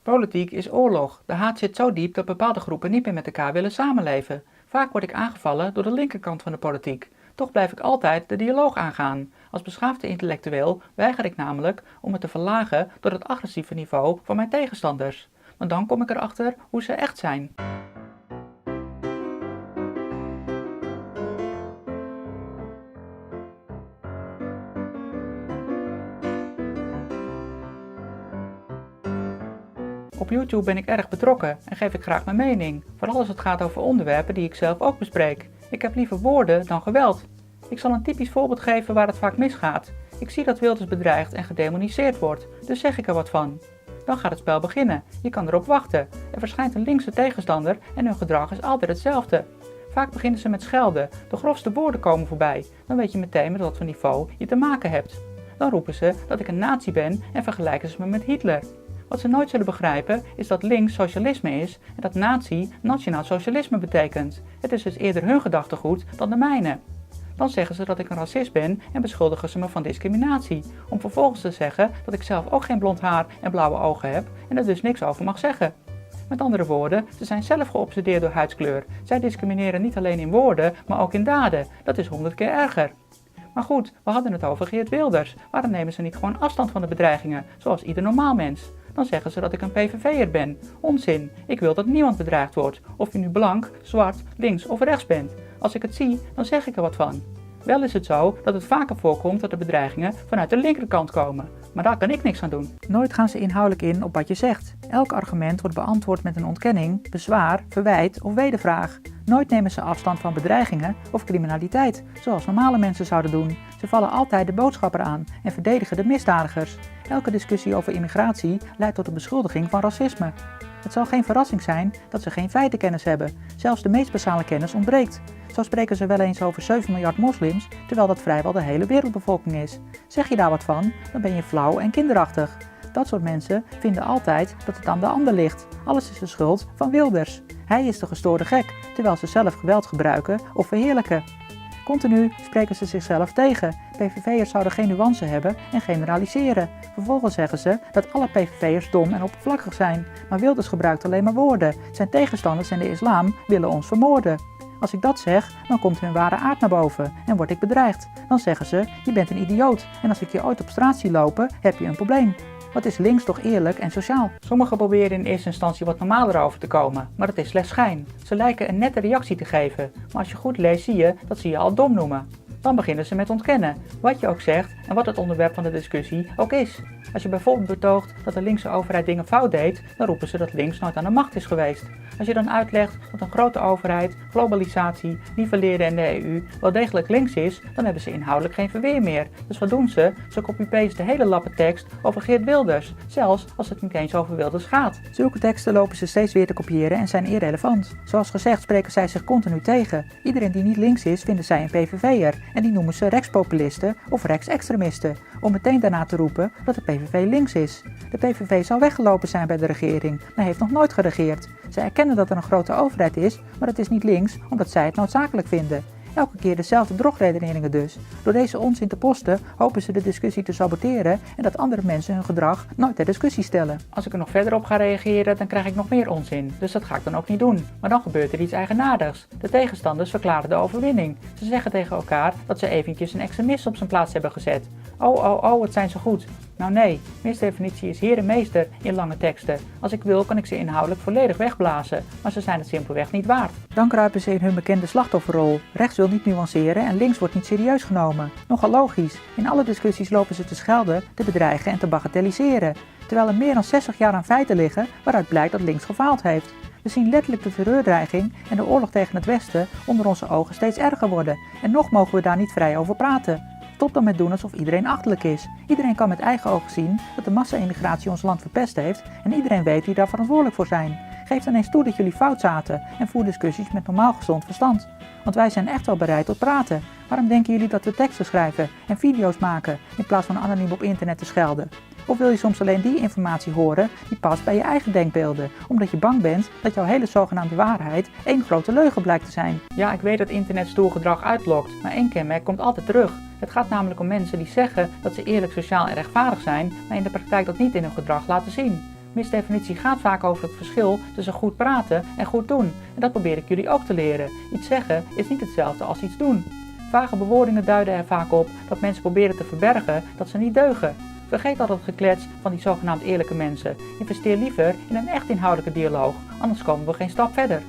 Politiek is oorlog. De haat zit zo diep dat bepaalde groepen niet meer met elkaar willen samenleven. Vaak word ik aangevallen door de linkerkant van de politiek. Toch blijf ik altijd de dialoog aangaan. Als beschaafde intellectueel weiger ik namelijk om het te verlagen door het agressieve niveau van mijn tegenstanders. Want dan kom ik erachter hoe ze echt zijn. Op YouTube ben ik erg betrokken en geef ik graag mijn mening, vooral als het gaat over onderwerpen die ik zelf ook bespreek. Ik heb liever woorden dan geweld. Ik zal een typisch voorbeeld geven waar het vaak misgaat. Ik zie dat Wilders bedreigd en gedemoniseerd wordt, dus zeg ik er wat van. Dan gaat het spel beginnen, je kan erop wachten. Er verschijnt een linkse tegenstander en hun gedrag is altijd hetzelfde. Vaak beginnen ze met schelden, de grofste woorden komen voorbij. Dan weet je meteen met wat voor niveau je te maken hebt. Dan roepen ze dat ik een nazi ben en vergelijken ze me met Hitler. Wat ze nooit zullen begrijpen is dat links socialisme is en dat nazi nationaal socialisme betekent. Het is dus eerder hun gedachtegoed dan de mijne. Dan zeggen ze dat ik een racist ben en beschuldigen ze me van discriminatie, om vervolgens te zeggen dat ik zelf ook geen blond haar en blauwe ogen heb en er dus niks over mag zeggen. Met andere woorden, ze zijn zelf geobsedeerd door huidskleur. Zij discrimineren niet alleen in woorden, maar ook in daden. Dat is 100 keer erger. Maar goed, we hadden het over Geert Wilders. Waarom nemen ze niet gewoon afstand van de bedreigingen, zoals ieder normaal mens? Dan zeggen ze dat ik een PVV'er ben. Onzin, ik wil dat niemand bedreigd wordt, of je nu blank, zwart, links of rechts bent. Als ik het zie, dan zeg ik er wat van. Wel is het zo dat het vaker voorkomt dat de bedreigingen vanuit de linkerkant komen. Maar daar kan ik niks aan doen. Nooit gaan ze inhoudelijk in op wat je zegt. Elk argument wordt beantwoord met een ontkenning, bezwaar, verwijt of wedervraag. Nooit nemen ze afstand van bedreigingen of criminaliteit, zoals normale mensen zouden doen. Ze vallen altijd de boodschapper aan en verdedigen de misdadigers. Elke discussie over immigratie leidt tot de beschuldiging van racisme. Het zal geen verrassing zijn dat ze geen feitenkennis hebben. Zelfs de meest basale kennis ontbreekt. Zo spreken ze wel eens over 7 miljard moslims, terwijl dat vrijwel de hele wereldbevolking is. Zeg je daar wat van, dan ben je flauw en kinderachtig. Dat soort mensen vinden altijd dat het aan de ander ligt. Alles is de schuld van Wilders. Hij is de gestoorde gek, terwijl ze zelf geweld gebruiken of verheerlijken. Continu spreken ze zichzelf tegen. PVV'ers zouden geen nuance hebben en generaliseren. Vervolgens zeggen ze dat alle PVV'ers dom en oppervlakkig zijn. Maar Wilders gebruikt alleen maar woorden. Zijn tegenstanders en de islam willen ons vermoorden. Als ik dat zeg, dan komt hun ware aard naar boven en word ik bedreigd. Dan zeggen ze, je bent een idioot en als ik je ooit op straat zie lopen, heb je een probleem. Wat is links toch eerlijk en sociaal? Sommigen proberen in eerste instantie wat normaler over te komen, maar het is slechts schijn. Ze lijken een nette reactie te geven, maar als je goed leest zie je dat ze je al dom noemen. Dan beginnen ze met ontkennen, wat je ook zegt en wat het onderwerp van de discussie ook is. Als je bijvoorbeeld betoogt dat de linkse overheid dingen fout deed, dan roepen ze dat links nooit aan de macht is geweest. Als je dan uitlegt dat een grote overheid, globalisatie, nivelleren en de EU wel degelijk links is, dan hebben ze inhoudelijk geen verweer meer. Dus wat doen ze? Ze copy-pasten de hele lappen tekst over Geert Wilders, zelfs als het niet eens over Wilders gaat. Zulke teksten lopen ze steeds weer te kopiëren en zijn irrelevant. Zoals gezegd spreken zij zich continu tegen. Iedereen die niet links is, vinden zij een PVV'er en die noemen ze rechtspopulisten of rechtsextremisten, om meteen daarna te roepen dat de PVV links is. De PVV zou weggelopen zijn bij de regering, maar heeft nog nooit geregeerd. Zij erkennen dat er een grote overheid is, maar het is niet links omdat zij het noodzakelijk vinden. Elke keer dezelfde drogredeneringen dus. Door deze onzin te posten hopen ze de discussie te saboteren en dat andere mensen hun gedrag nooit ter discussie stellen. Als ik er nog verder op ga reageren, dan krijg ik nog meer onzin. Dus dat ga ik dan ook niet doen. Maar dan gebeurt er iets eigenaardigs. De tegenstanders verklaren de overwinning. Ze zeggen tegen elkaar dat ze eventjes een extremist op zijn plaats hebben gezet. Oh, wat zijn ze goed. Nou nee, misdefinitie is heer en meester in lange teksten. Als ik wil, kan ik ze inhoudelijk volledig wegblazen, maar ze zijn het simpelweg niet waard. Dan kruipen ze in hun bekende slachtofferrol. Rechts wil niet nuanceren en links wordt niet serieus genomen. Nogal logisch. In alle discussies lopen ze te schelden, te bedreigen en te bagatelliseren. Terwijl er meer dan 60 jaar aan feiten liggen waaruit blijkt dat links gefaald heeft. We zien letterlijk de terreurdreiging en de oorlog tegen het Westen onder onze ogen steeds erger worden. En nog mogen we daar niet vrij over praten. Stop dan met doen alsof iedereen achterlijk is. Iedereen kan met eigen ogen zien dat de massa-immigratie ons land verpest heeft en iedereen weet wie daar verantwoordelijk voor zijn. Geef dan eens toe dat jullie fout zaten en voer discussies met normaal gezond verstand. Want wij zijn echt wel bereid tot praten. Waarom denken jullie dat we teksten schrijven en video's maken in plaats van anoniem op internet te schelden? Of wil je soms alleen die informatie horen die past bij je eigen denkbeelden, omdat je bang bent dat jouw hele zogenaamde waarheid één grote leugen blijkt te zijn? Ja, ik weet dat internet stoer gedrag uitlokt, maar één kenmerk komt altijd terug. Het gaat namelijk om mensen die zeggen dat ze eerlijk, sociaal en rechtvaardig zijn, maar in de praktijk dat niet in hun gedrag laten zien. Misdefinitie gaat vaak over het verschil tussen goed praten en goed doen. En dat probeer ik jullie ook te leren. Iets zeggen is niet hetzelfde als iets doen. Vage bewoordingen duiden er vaak op dat mensen proberen te verbergen dat ze niet deugen. Vergeet al het geklets van die zogenaamd eerlijke mensen. Investeer liever in een echt inhoudelijke dialoog, anders komen we geen stap verder.